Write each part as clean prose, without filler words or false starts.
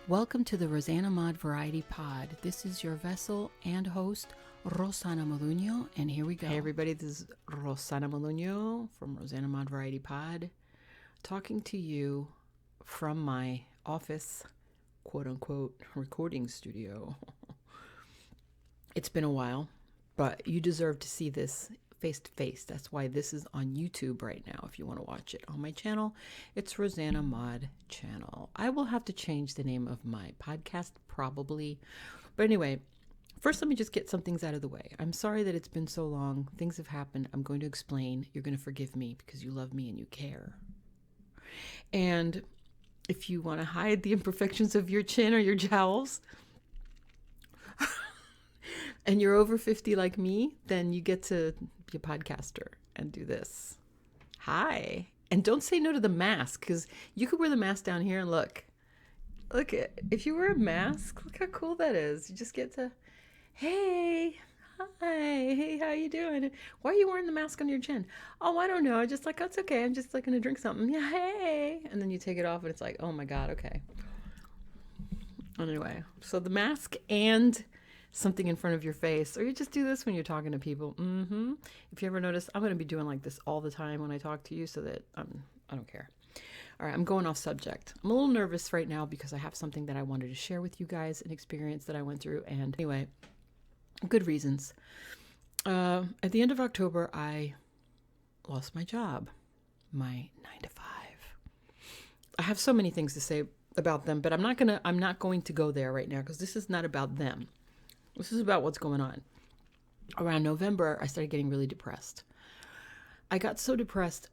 Welcome to the rosanamod Variety Pod. This is your vessel and host, Rosana Moduño, and here we go. Hey everybody, this is Rosana Moduño from rosanamod Variety Pod, talking to you from my office, quote-unquote, recording studio. It's been a while, but you deserve to see this face-to-face. That's why this is on YouTube right now. If you want to watch it on my channel, it's rosanamod channel. I will have to change the name of my podcast probably. But anyway, first let me just get some things out of the way. I'm sorry that it's been so long. Things have happened. I'm going to explain. You're going to forgive me because you love me and you care. And if you want to hide the imperfections of your chin or your jowls, and you're over 50 like me, then you get to be a podcaster and do this. Hi. And don't say no to the mask, because you could wear the mask down here and look at, if you wear a mask, look how cool that is. You just get to, hey, hi, hey, how you doing? Why are you wearing the mask on your chin? Oh, I don't know. Just like, oh, it's okay. I'm just like going to drink something. Yeah, hey. And then you take it off and it's like, oh my God, okay. Anyway, so the mask and something in front of your face, or you just do this when you're talking to people. If you ever notice, I'm going to be doing like this all the time when I talk to you, so that I don't care. All right, I'm going off subject. I'm a little nervous right now because I have something that I wanted to share with you guys, an experience that I went through, and anyway, good reasons. At the end of October, I lost my job, my 9-to-5. I have so many things to say about them, but I'm not going to go there right now because this is not about them. This is about what's going on. Around November, I started getting really depressed. I got so depressed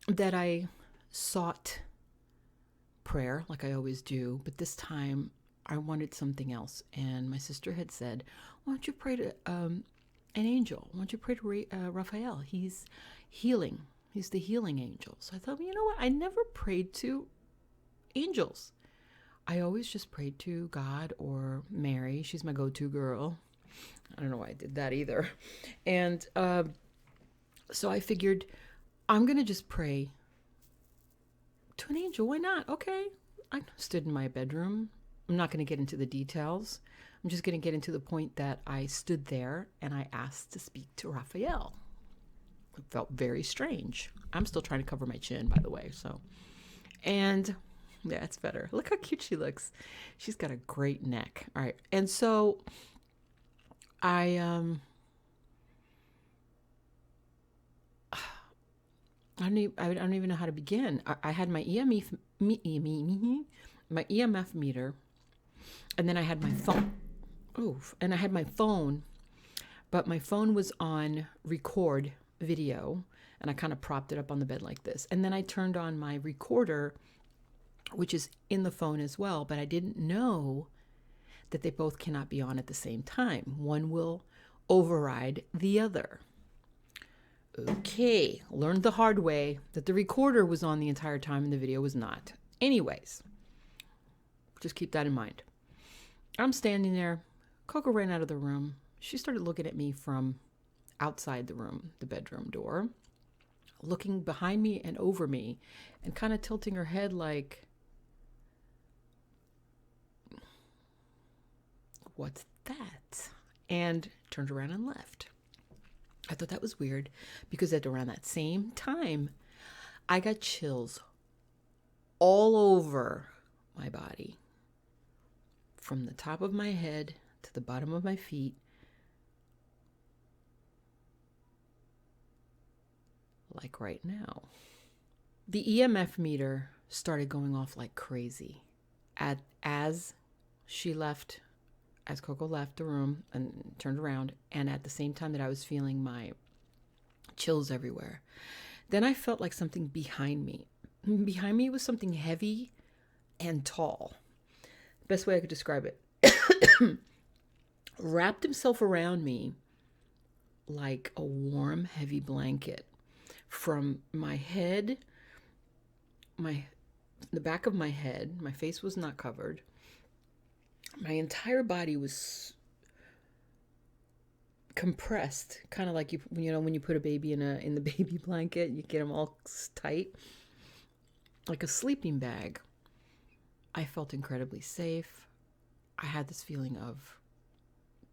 that I sought prayer, like I always do, but this time I wanted something else. And my sister had said, why don't you pray to an angel? Why don't you pray to Raphael? He's healing. He's the healing angel. So I thought, well, you know what? I never prayed to angels. I always just prayed to God or Mary. She's my go-to girl. I don't know why I did that either. And so I figured I'm going to just pray to an angel. Why not? Okay. I stood in my bedroom. I'm not going to get into the details. I'm just going to get into the point that I stood there and I asked to speak to Raphael. It felt very strange. I'm still trying to cover my chin, by the way. And yeah, it's better. Look how cute she looks. She's got a great neck. All right. And so I don't even know how to begin. I had my my EMF meter, and then I had my phone. And I had my phone, but my phone was on record video, and I kind of propped it up on the bed like this. And then I turned on my recorder, which is in the phone as well, but I didn't know that they both cannot be on at the same time. One will override the other. Okay, learned the hard way that the recorder was on the entire time and the video was not. Anyways, just keep that in mind. I'm standing there. Coco ran out of the room. She started looking at me from outside the room, the bedroom door, looking behind me and over me and kind of tilting her head like, what's that? And turned around and left. I thought that was weird because at around that same time, I got chills all over my body, from the top of my head to the bottom of my feet, like right now. The EMF meter started going off like crazy as Coco left the room and turned around, and at the same time that I was feeling my chills everywhere. Then I felt like something behind me. Behind me was something heavy and tall. Best way I could describe it. Wrapped himself around me like a warm, heavy blanket. From my head, the back of my head, my face was not covered. My entire body was compressed, kind of like when you put a baby in the baby blanket, you get them all tight. like a sleeping bag. I felt incredibly safe. I had this feeling of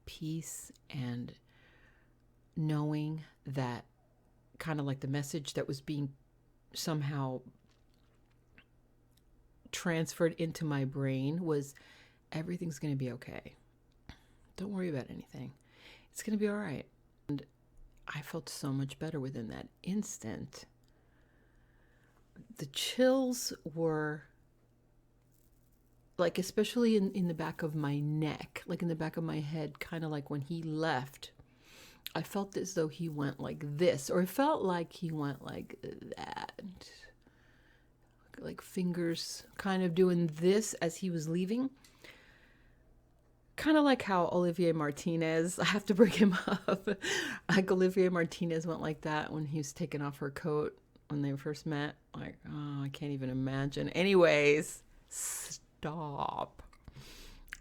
peace and knowing that kind of like the message that was being somehow transferred into my brain was everything's going to be okay. Don't worry about anything. It's going to be all right. And I felt so much better within that instant. The chills were like, especially in the back of my neck, like in the back of my head, kind of like when he left, I felt as though he went like this, or it felt like he went like that. Like fingers kind of doing this as he was leaving. Kind of like how Olivier Martinez, I have to bring him up. Like Olivier Martinez went like that when he was taking off her coat when they first met. Like, oh, I can't even imagine. Anyways, stop.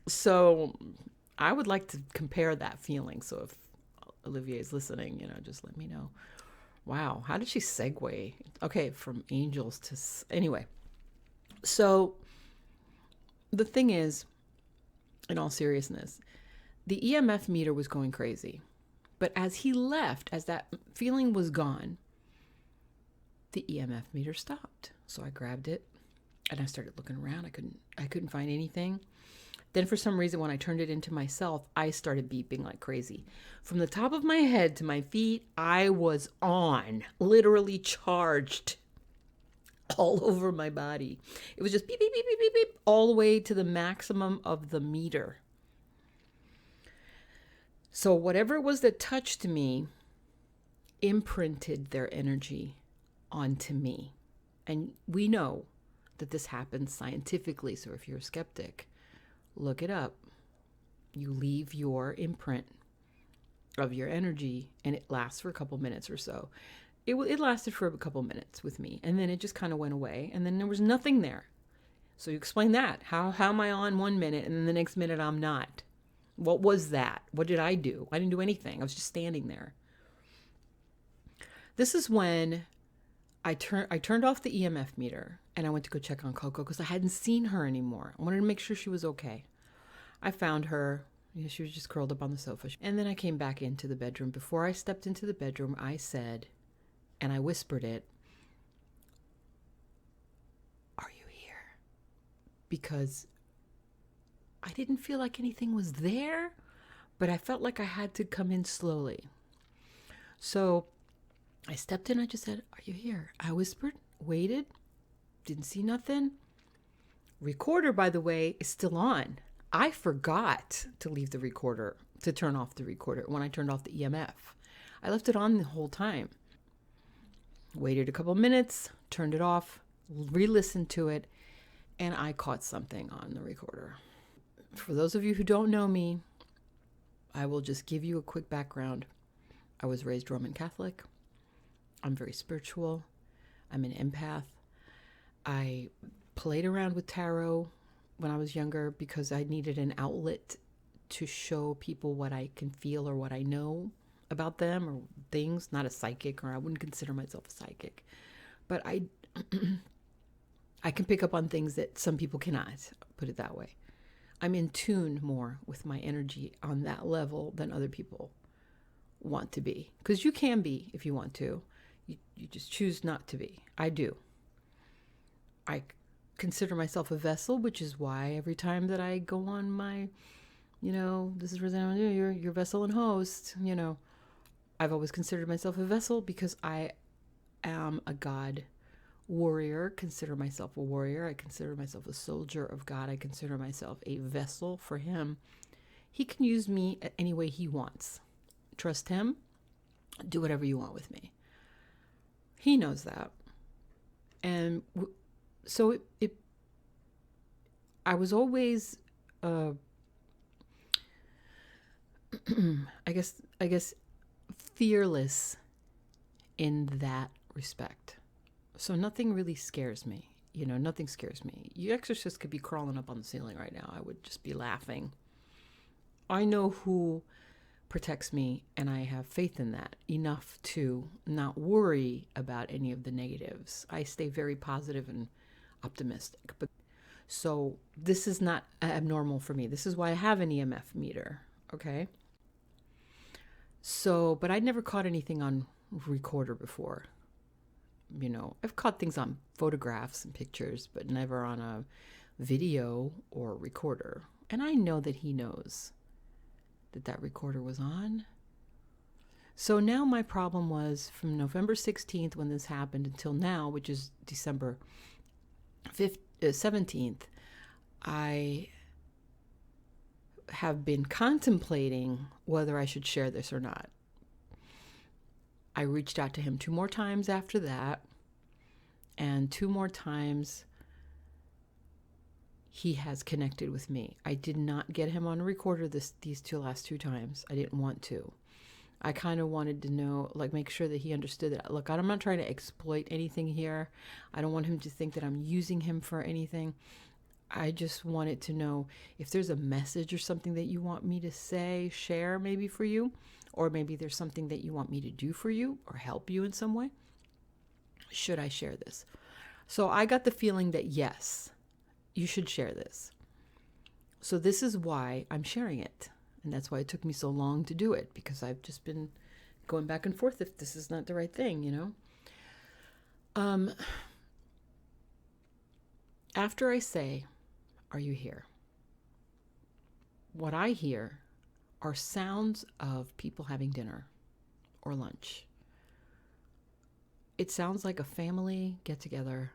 So I would like to compare that feeling. So if Olivier is listening, just let me know. Wow, how did she segue? Okay, from angels to... Anyway, so the thing is, in all seriousness, the EMF meter was going crazy. But as he left, as that feeling was gone, the EMF meter stopped. So I grabbed it and I started looking around. I couldn't find anything. Then for some reason, when I turned it into myself, I started beeping like crazy. From the top of my head to my feet, I was on, literally charged all over my body. It was just beep, beep, beep, beep, beep, beep, all the way to the maximum of the meter. So whatever it was that touched me imprinted their energy onto me. And we know that this happens scientifically. So if you're a skeptic, look it up. You leave your imprint of your energy and it lasts for a couple minutes or so. It lasted for a couple minutes with me, and then it just kind of went away, and then there was nothing there. So you explain that. How am I on 1 minute and then the next minute I'm not? What was that? What did I do? I didn't do anything. I was just standing there. This is when I turned off the EMF meter and I went to go check on Coco because I hadn't seen her anymore. I wanted to make sure she was okay. I found her. She was just curled up on the sofa. And then I came back into the bedroom. Before I stepped into the bedroom, I said, and I whispered it, "Are you here?" Because I didn't feel like anything was there, but I felt like I had to come in slowly. So I stepped in, I just said, "Are you here?" I whispered, waited, didn't see nothing. Recorder, by the way, is still on. I forgot to leave the recorder, to turn off the recorder when I turned off the EMF. I left it on the whole time. Waited a couple minutes, turned it off, re-listened to it, and I caught something on the recorder. For those of you who don't know me, I will just give you a quick background. I was raised Roman Catholic. I'm very spiritual. I'm an empath. I played around with tarot when I was younger because I needed an outlet to show people what I can feel or what I know about them or things. Not a psychic, or I wouldn't consider myself a psychic. But I can pick up on things that some people cannot, put it that way. I'm in tune more with my energy on that level than other people want to be. Because you can be if you want to. You just choose not to be. I do. I consider myself a vessel, which is why every time that I go on my, this is rosanamod, your vessel and host, I've always considered myself a vessel because I am a God warrior, consider myself a warrior. I consider myself a soldier of God. I consider myself a vessel for him. He can use me any way he wants. Trust him. Do whatever you want with me. He knows that. And so I was always, I guess, fearless in that respect. So nothing really scares me. Nothing scares me. You exorcists could be crawling up on the ceiling right now. I would just be laughing. I know who protects me, and I have faith in that enough to not worry about any of the negatives. I stay very positive and optimistic. But so this is not abnormal for me. This is why I have an EMF meter. Okay. So, but I'd never caught anything on recorder before. I've caught things on photographs and pictures, but never on a video or recorder. And I know that he knows that recorder was on. So now my problem was from November 16th when this happened until now, which is December 17th, I have been contemplating whether I should share this or not. I reached out to him 2 more times after that, and 2 more times he has connected with me. I did not get him on a recorder these last 2 times. I didn't want to. I kind of wanted to know, make sure that he understood that, look, I'm not trying to exploit anything here. I don't want him to think that I'm using him for anything. I just wanted to know if there's a message or something that you want me to say, share maybe for you, or maybe there's something that you want me to do for you or help you in some way. Should I share this? So I got the feeling that yes, you should share this. So this is why I'm sharing it. And that's why it took me so long to do it, because I've just been going back and forth if this is not the right thing, After I say, are you here? What I hear are sounds of people having dinner or lunch. It sounds like a family get together,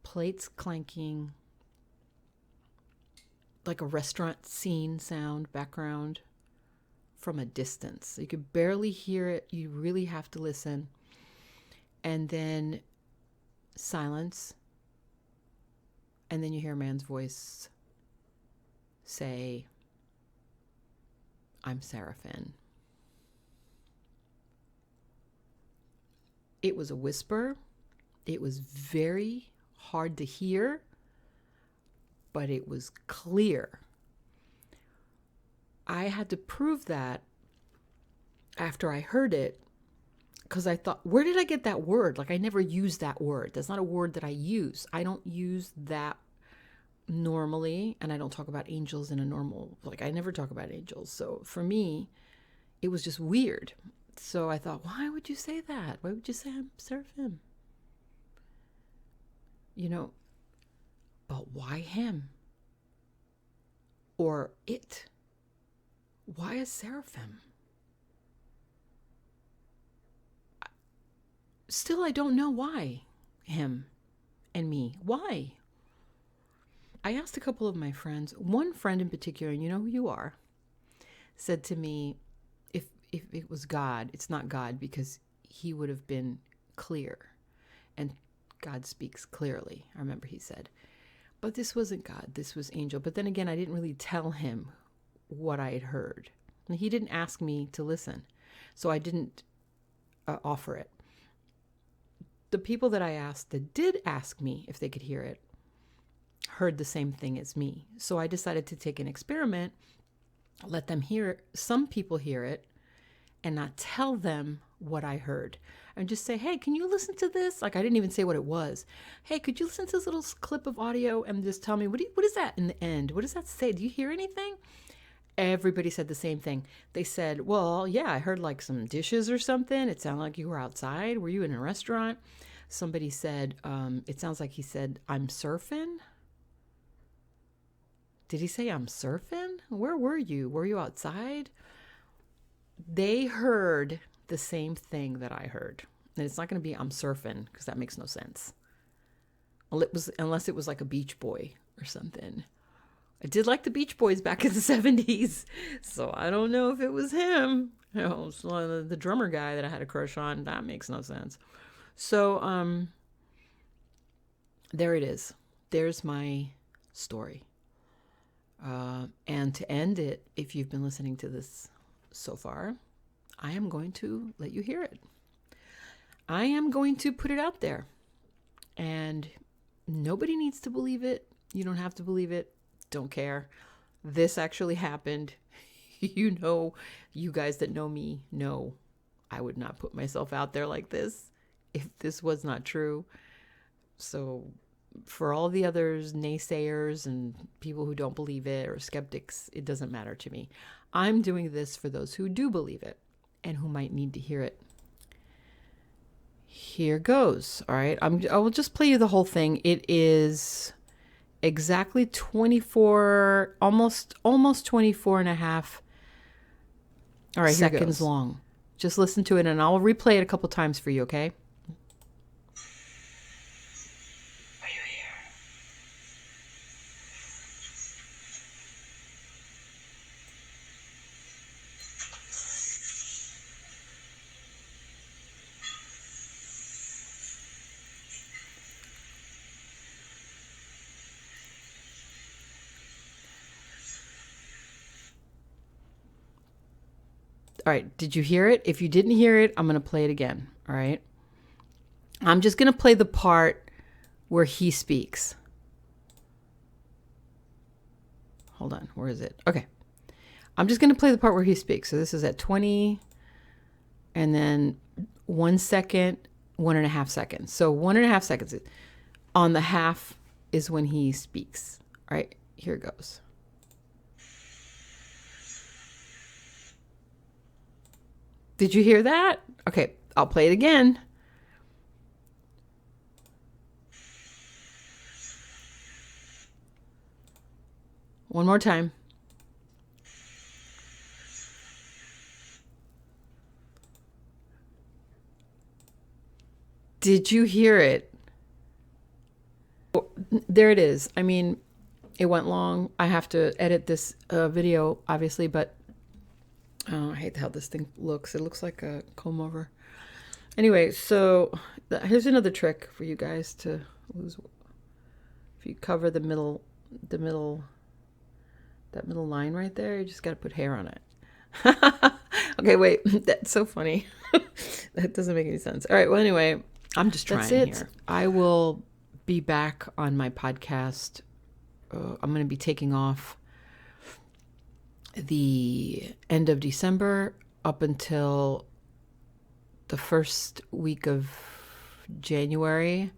plates clanking, like a restaurant scene sound background from a distance. You could barely hear it. You really have to listen. And then silence. And then you hear a man's voice say, I'm Seraphin. It was a whisper. It was very hard to hear, but it was clear. I had to prove that after I heard it, because I thought, where did I get that word? I never use that word. That's not a word that I use. I don't use that normally, and I don't talk about angels in a normal, I never talk about angels. So for me, it was just weird. So I thought, why would you say that? Why would you say I'm Seraphim? But why him? Or it? Why a seraphim? Still, I don't know why him and me. Why? I asked a couple of my friends. One friend in particular, and you know who you are, said to me, if it was God, it's not God, because he would have been clear. And God speaks clearly, I remember he said. But this wasn't God, this was angel. But then again, I didn't really tell him what I had heard. And he didn't ask me to listen, so I didn't offer it. The people that I asked that did ask me if they could hear it heard the same thing as me. So I decided to take an experiment, let them hear it, some people hear it, and not tell them what I heard. And just say, hey, can you listen to this? I didn't even say what it was. Hey, could you listen to this little clip of audio and just tell me, what is that in the end? What does that say? Do you hear anything? Everybody said the same thing. They said, well, yeah, I heard some dishes or something. It sounded like you were outside. Were you in a restaurant? Somebody said, it sounds like he said, I'm surfing. Did he say I'm surfing? Where were you? Were you outside? They heard the same thing that I heard. And it's not going to be I'm surfing, because that makes no sense. Unless it was like a Beach Boy or something. I did like the Beach Boys back in the 70s. So I don't know if it was him. The drummer guy that I had a crush on. That makes no sense. So there it is. There's my story. And to end it, if you've been listening to this so far, I am going to let you hear it. I am going to put it out there. And nobody needs to believe it. You don't have to believe it. Don't care. This actually happened. You guys that know me know I would not put myself out there like this if this was not true. So for all the others, naysayers and people who don't believe it or skeptics, it doesn't matter to me. I'm doing this for those who do believe it and who might need to hear it. Here goes. All right. I will just play you the whole thing. It is exactly 24, almost 24 and a half seconds long. Just listen to it and I'll replay it a couple times for you, okay? All right, did you hear it? If you didn't hear it, I'm going to play it again, all right? I'm just going to play the part where he speaks. Hold on, where is it? Okay. I'm just going to play the part where he speaks. So this is at 20 and then 1 second, 1.5 seconds. So 1.5 seconds. On the half is when he speaks. All right, here it goes. Did you hear that? Okay, I'll play it again. One more time. Did you hear it? There it is. I mean, it went long. I have to edit this video, obviously, but I hate how this thing looks. It looks like a comb over. Anyway, so here's another trick for you guys to lose. If you cover the middle, that middle line right there, you just got to put hair on it. Okay, wait, that's so funny. That doesn't make any sense. All right, well, anyway, I'm just trying here. I will be back on my podcast. I'm going to be taking off the end of December up until the first week of January.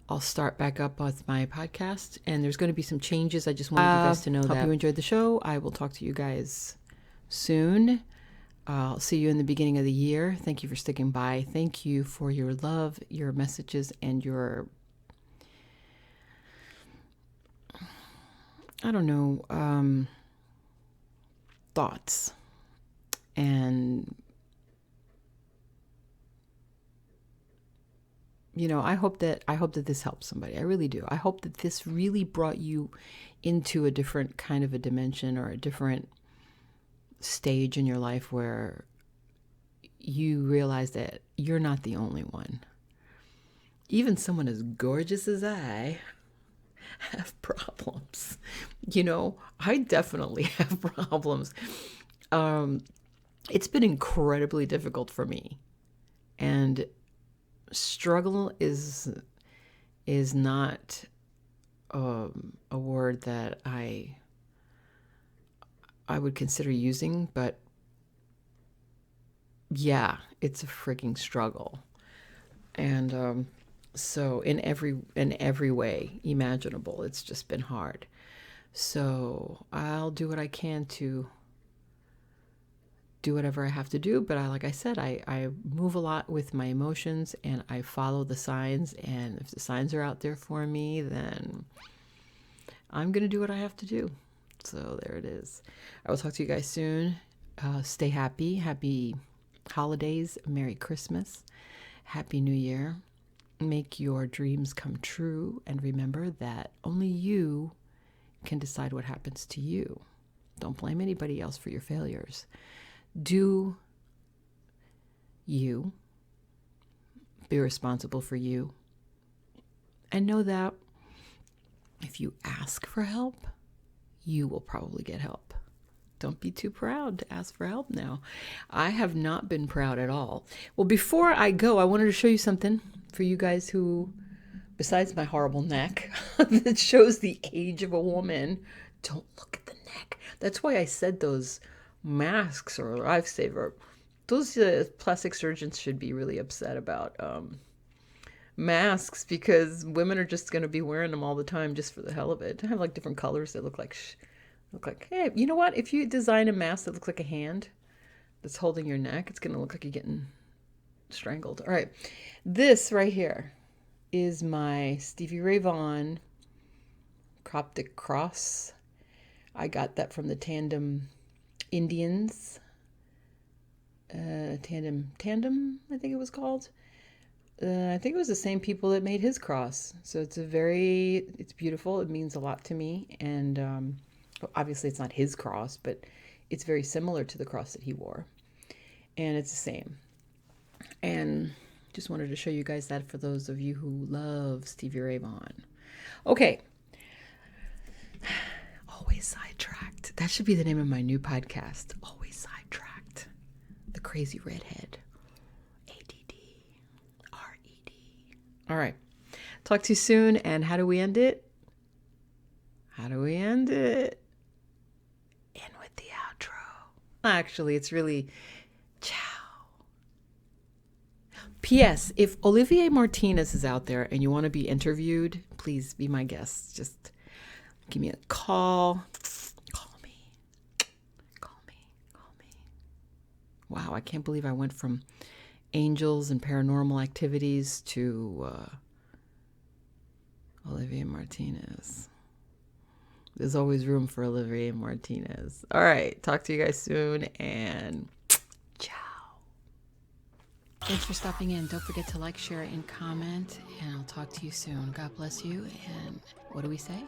I'll start back up with my podcast, and there's going to be some changes. I just wanted you guys to know that. Hope you enjoyed the show. I will talk to you guys soon. I'll see you in the beginning of the year. Thank you for sticking by. Thank you for your love, your messages, and your, thoughts. And I hope that this helps somebody. I really do. I hope that this really brought you into a different kind of a dimension or a different stage in your life where you realize that you're not the only one. Even someone as gorgeous as I have problems. I definitely have problems. It's been incredibly difficult for me. And struggle is not a word that I would consider using, but yeah, it's a freaking struggle. And so in every way imaginable, it's just been hard. So I'll do what I can to do whatever I have to do. But like I said, I move a lot with my emotions and I follow the signs. And if the signs are out there for me, then I'm going to do what I have to do. So there it is. I will talk to you guys soon. Stay happy. Happy holidays. Merry Christmas. Happy New Year. Make your dreams come true. And remember that only you can decide what happens to you. Don't blame anybody else for your failures. Do you. Be responsible for you. And know that if you ask for help, you will probably get help. Don't be too proud to ask for help now. I have not been proud at all. Well, before I go, I wanted to show you something for you guys who, besides my horrible neck, that shows the age of a woman. Don't look at the neck. That's why I said those masks or lifesaver. Those plastic surgeons should be really upset about masks because women are just going to be wearing them all the time just for the hell of it. I have like different colors that look like, hey, you know what? If you design a mask that looks like a hand that's holding your neck, it's going to look like you're getting strangled. All right. This right here is my Stevie Ray Vaughan Coptic Cross. I got that from the Tandem Indians. Tandem, I think it was called. I think it was the same people that made his cross. So it's beautiful. It means a lot to me. And obviously it's not his cross, but it's very similar to the cross that he wore. And it's the same. And just wanted to show you guys that for those of you who love Stevie Ray Vaughan. Okay. Always sidetracked. That should be the name of my new podcast. Always sidetracked. The crazy redhead. ADD. RED. All right. Talk to you soon. And how do we end it? In with the outro. Actually, it's really ciao. P.S. If Olivier Martinez is out there and you want to be interviewed, please be my guest. Just give me a call. Call me. Wow, I can't believe I went from angels and paranormal activities to Olivier Martinez. There's always room for Olivier Martinez. All right, talk to you guys soon, and ciao. Thanks for stopping in. Don't forget to like, share, and comment, and I'll talk to you soon. God bless you, and what do we say?